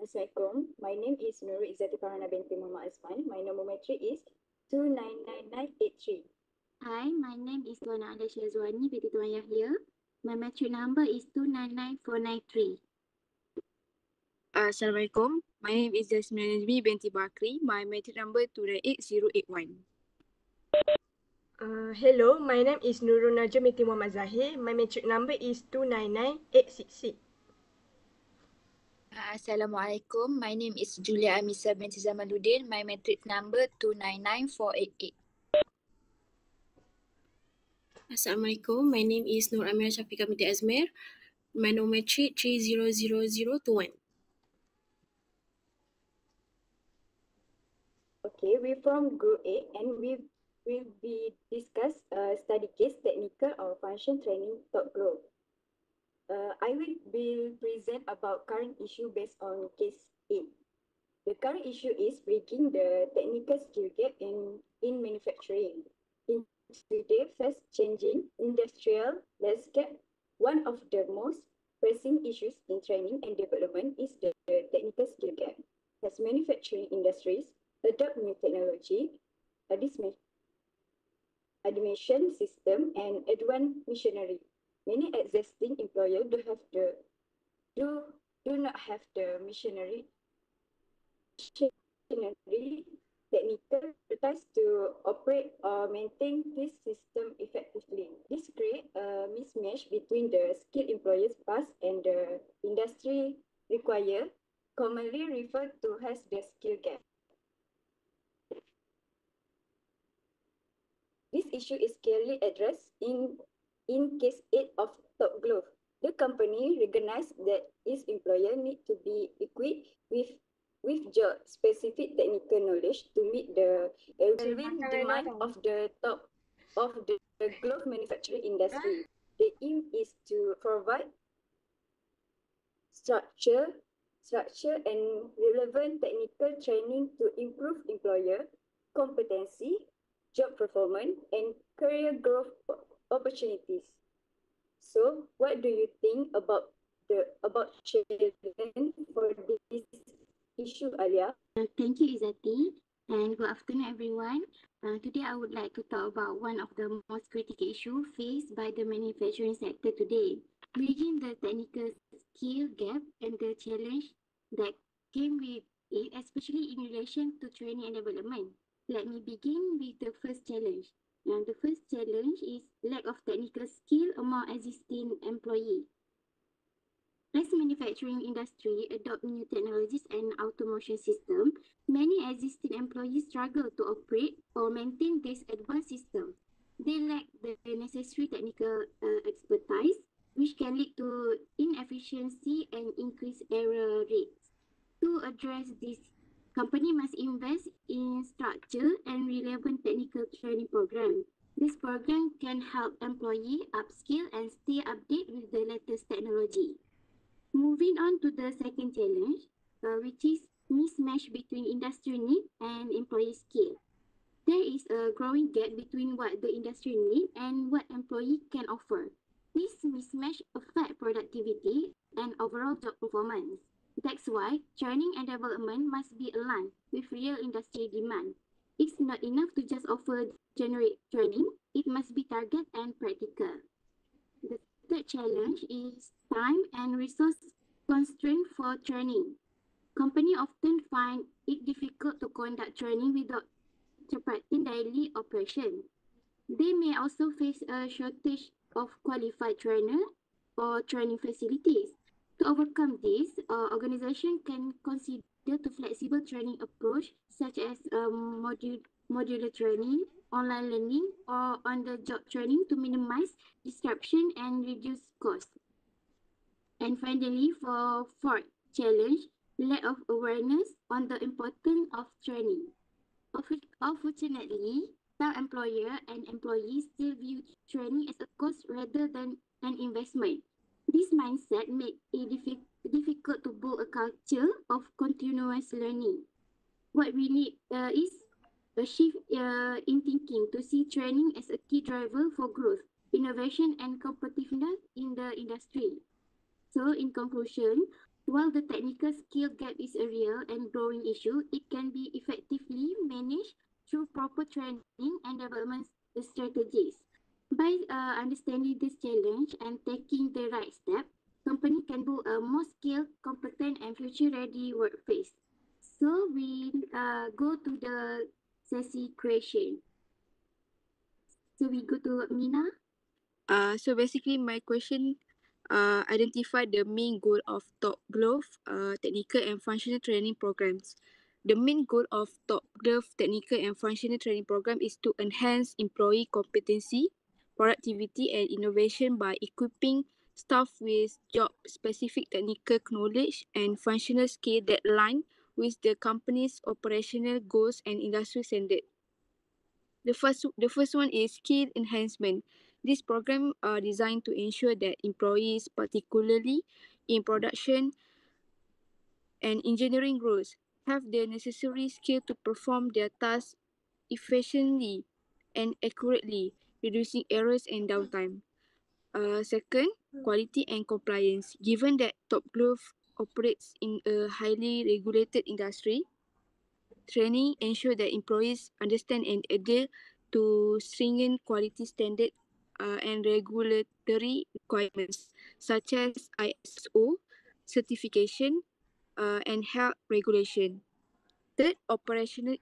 Assalamualaikum. My name is Nurul Izzati Farhana binti Muhammad Azman. My nomometry is 299983. Hi, my name is Tuan Ada Syazwani binti Tuan Yahya. My metric number is 299493. Assalamualaikum. My name is Jasmine Nazmi binti Bakri. My metric number 298081. Hello, my name is Nurul Najam binti Muhammad Zahir. My metric number is 299866. Assalamualaikum. My name is Julia Amisa binti Zamaluddin. My metric number 299488. Assalamualaikum. My name is Nur Amira Syafiqah binti Azmir. My nometric 300021. Okay, we're from Group A and we will be discuss study case technical or function training top group. I will be present about current issue based on case A. The current issue is breaking the technical skill gap in manufacturing. In today's fast changing industrial landscape, one of the most pressing issues in training and development is the technical skill gap. As manufacturing industries adopt new technology, automation system and advanced machinery, many existing employers do not have the machinery technical expertise to operate or maintain this system effectively. This creates a mismatch between the skilled employers past and the industry require, commonly referred to as the skill gap. This issue is clearly addressed in case 8 of Top Glove. The company recognized that its employer need to be equipped with job-specific technical knowledge to meet the evolving demand of the top of the glove manufacturing industry. The aim is to provide structure and relevant technical training to improve employer competency, job performance, and career growth opportunities. So, what do you think about children for this issue, Alia? Thank you, Izzati, and good afternoon, everyone. Today, I would like to talk about one of the most critical issues faced by the manufacturing sector today, bridging the technical skill gap and the challenge that came with it, especially in relation to training and development. Let me begin with the first challenge. Now, the first challenge is lack of technical skill among existing employees. As manufacturing industry adopt new technologies and automation system, many existing employees struggle to operate or maintain this advanced system. They lack the necessary technical expertise, which can lead to inefficiency and increased error rates. To address this, company must invest in structure and relevant technical training program. This program can help employee upskill and stay updated with the latest technology. Moving on to the second challenge, which is mismatch between industry need and employee skill. There is a growing gap between what the industry need and what employee can offer. This mismatch affects productivity and overall job performance. That's why training and development must be aligned with real industry demand. It's not enough to just offer generic training, it must be target and practical. The third challenge is time and resource constraint for training. Companies often find it difficult to conduct training without interrupting daily operation. They may also face a shortage of qualified trainer or training facilities. To overcome this, organization can consider the flexible training approach such as modular training, online learning, or on-the-job training to minimize disruption and reduce cost. And finally, for fourth challenge, lack of awareness on the importance of training. Unfortunately, some employer and employees still view training as a cost rather than an investment. This mindset makes it difficult to build a culture of continuous learning. What we need is a shift in thinking to see training as a key driver for growth, innovation, and competitiveness in the industry. So, in conclusion, While the technical skill gap is a real and growing issue, it can be effectively managed through proper training and development strategies. By understanding this challenge and taking the right step, company can build a more skilled, competent, and future-ready workforce. So we go to the session creation. So we go to Mina. So basically my question identify the main goal of Top Glove technical and functional training programs. The main goal of Top Glove technical and functional training program is to enhance employee competency, productivity and innovation by equipping staff with job-specific technical knowledge and functional skills that align with the company's operational goals and industry standards. The first one is skill enhancement. This program are designed to ensure that employees, particularly in production and engineering roles, have the necessary skill to perform their tasks efficiently and accurately, reducing errors and downtime. Second, quality and compliance. Given that Top Glove operates in a highly regulated industry, training ensure that employees understand and adhere to stringent quality standards and regulatory requirements such as ISO certification and health regulation. Third, operational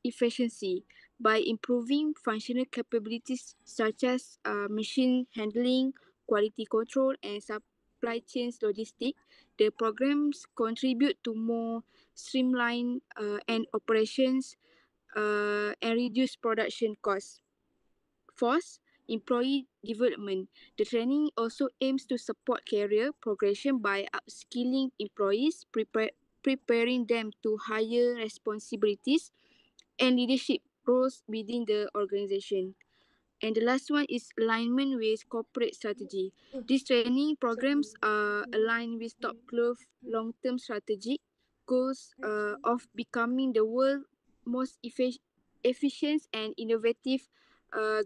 efficiency. By improving functional capabilities such as machine handling, quality control, and supply chain logistics, the programs contribute to more streamlined and operations and reduce production costs. Fourth, employee development. The training also aims to support career progression by upskilling employees, preparing them to higher responsibilities and leadership roles within the organization. And the last one is alignment with corporate strategy. These training programs are aligned with Top Glove long-term strategic goals of becoming the world's most efficient and innovative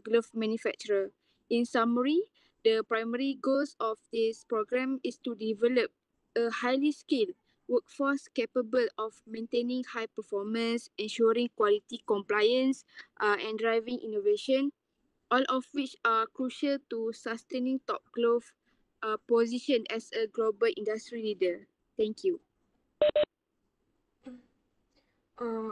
glove manufacturer. In summary, the primary goals of this program is to develop a highly skilled workforce capable of maintaining high performance, ensuring quality compliance, and driving innovation, all of which are crucial to sustaining Top Glove position as a global industry leader. Thank you.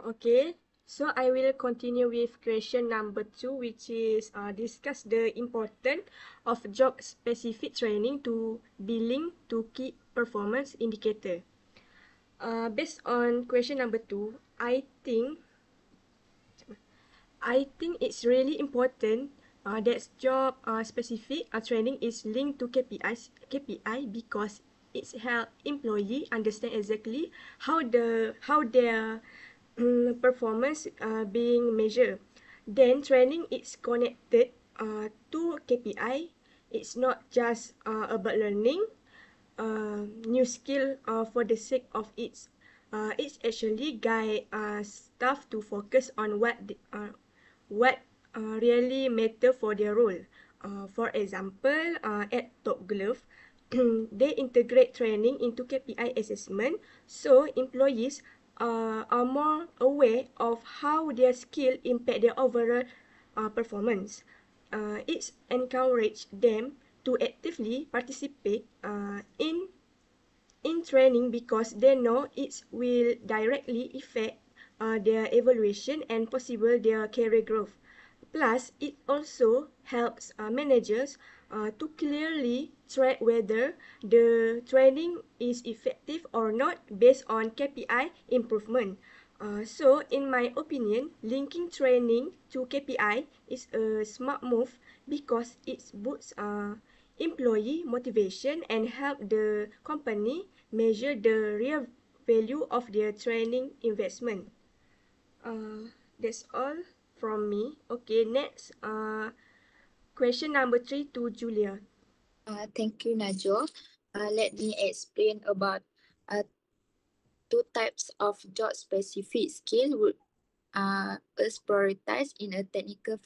Okay, so I will continue with question number 2, which is discuss the importance of job-specific training to be linked to key performance indicator. Based on question number 2, I think it's really important that job specific training is linked to KPI because it's help employee understand exactly how their performance being measured. Then training is connected to KPI. It's not just about learning new skill for the sake of it. It's actually guide staff to focus on what really matter for their role. For example, at Top Glove, they integrate training into KPI assessment, so employees are more aware of how their skill impact their overall performance. It's encourage them to actively participate in training because they know it will directly affect their evaluation and possible their career growth. Plus, it also helps managers to clearly track whether the training is effective or not based on KPI improvement. So, in my opinion, linking training to KPI is a smart move because it boosts employee motivation and help the company measure the real value of their training investment. That's all from me. Okay, next question number 3 to Julia. Thank you, Najwa. Let me explain about two types of job-specific skill would is prioritized in a technical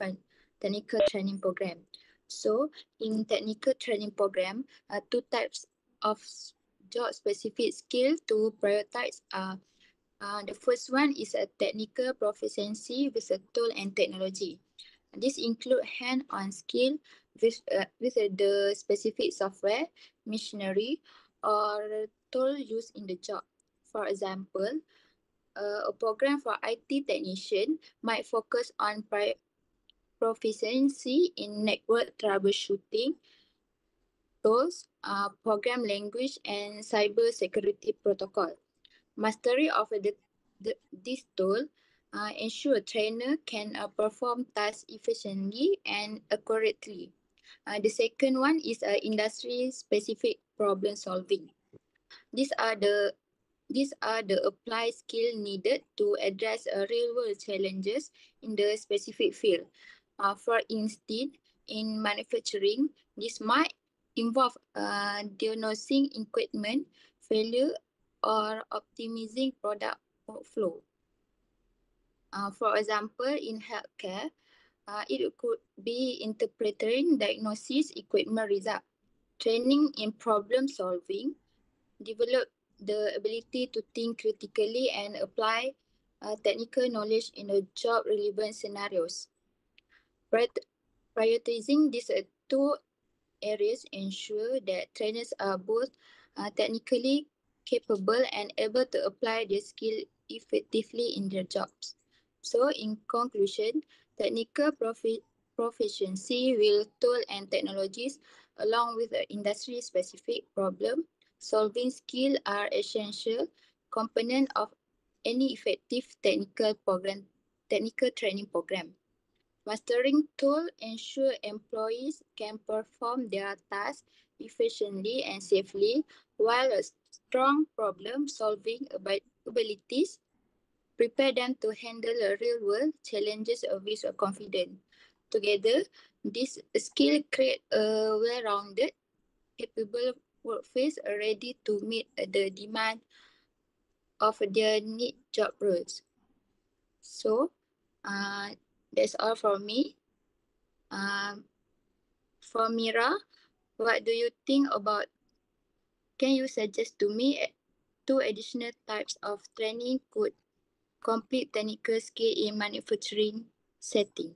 training program. So, in technical training program, two types of job-specific skill to prioritize are the first one is a technical proficiency with a tool and technology. This include hand-on skill with the specific software, machinery, or tool used in the job. For example, a program for IT technician might focus on proficiency in network troubleshooting, tools, program language, and cyber security protocol. Mastery of this tool ensure a trainer can perform tasks efficiently and accurately. The second one is industry-specific problem solving. These are the applied skill needed to address real-world challenges in the specific field. For instance, in manufacturing, this might involve diagnosing equipment failure or optimizing product workflow. For example, in healthcare, it could be interpreting diagnosis equipment result, training in problem solving, develop the ability to think critically and apply technical knowledge in a job relevant scenarios. Prioritizing these two areas ensure that trainers are both technically capable and able to apply their skill effectively in their jobs. So in conclusion, technical proficiency with tool and technologies along with the industry-specific problem solving skill are essential component of any effective technical training program. Mastering tool ensure employees can perform their tasks efficiently and safely, while a strong problem-solving abilities prepare them to handle real-world challenges with confidence. Together, this skill create a well-rounded, capable workforce ready to meet the demand of their need job roles. So, that's all from me. For Mira, what do you think about? Can you suggest to me two additional types of training could complete technical skill in manufacturing setting?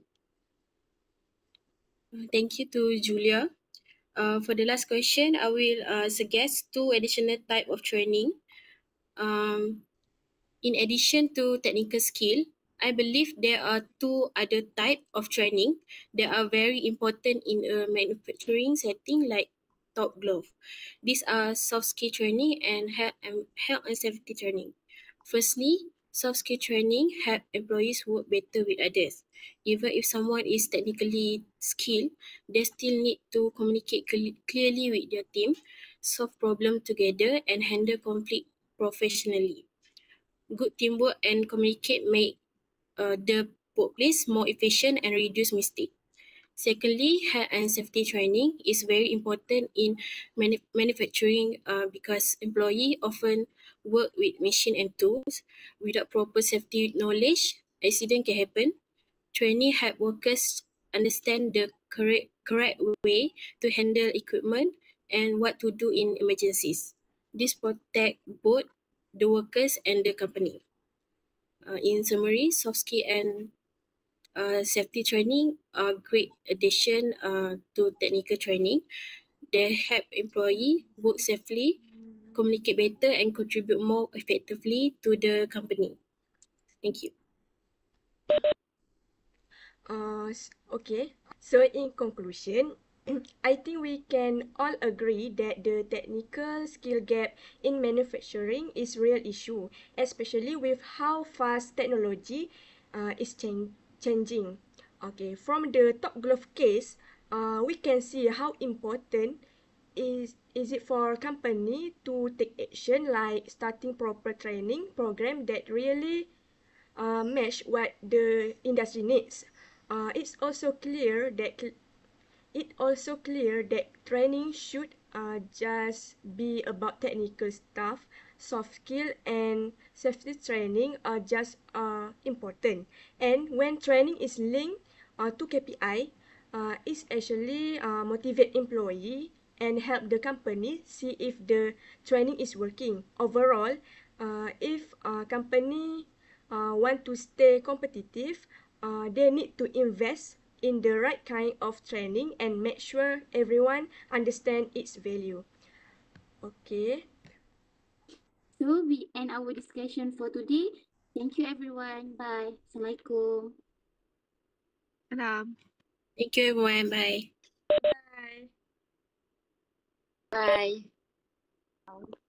Thank you to Julia. For the last question, I will suggest two additional type of training. In addition to technical skill, I believe there are two other type of training that are very important in a manufacturing setting like top glove. These are soft skill training and health and safety training. Firstly, soft skill training help employees work better with others. Even if someone is technically skilled, they still need to communicate clearly with their team, solve problems together, and handle conflict professionally. Good teamwork and communicate make the workplace more efficient and reduce mistakes. Secondly, health and safety training is very important in manufacturing because employees often work with machine and tools. Without proper safety knowledge, accident can happen. Training help workers understand the correct way to handle equipment and what to do in emergencies. This protect both the workers and the company. In summary, soft skill and safety training are great addition to technical training. They help employee work safely, communicate better, and contribute more effectively to the company. Thank you. Okay. So in conclusion, I think we can all agree that the technical skill gap in manufacturing is real issue, especially with how fast technology is changing. Okay, from the Top Glove case, we can see how important is it for a company to take action like starting proper training program that really match what the industry needs. It's also clear that training should just be about technical stuff. Soft skill and safety training are just important. And when training is linked to KPI, it's actually motivate employee and help the company see if the training is working. Overall, if a company want to stay competitive, they need to invest in the right kind of training and make sure everyone understand its value. Okay. So we end our discussion for today. Thank you everyone. Bye. Assalamualaikum. Salam. Thank you, everyone. Bye. Bye. Bye.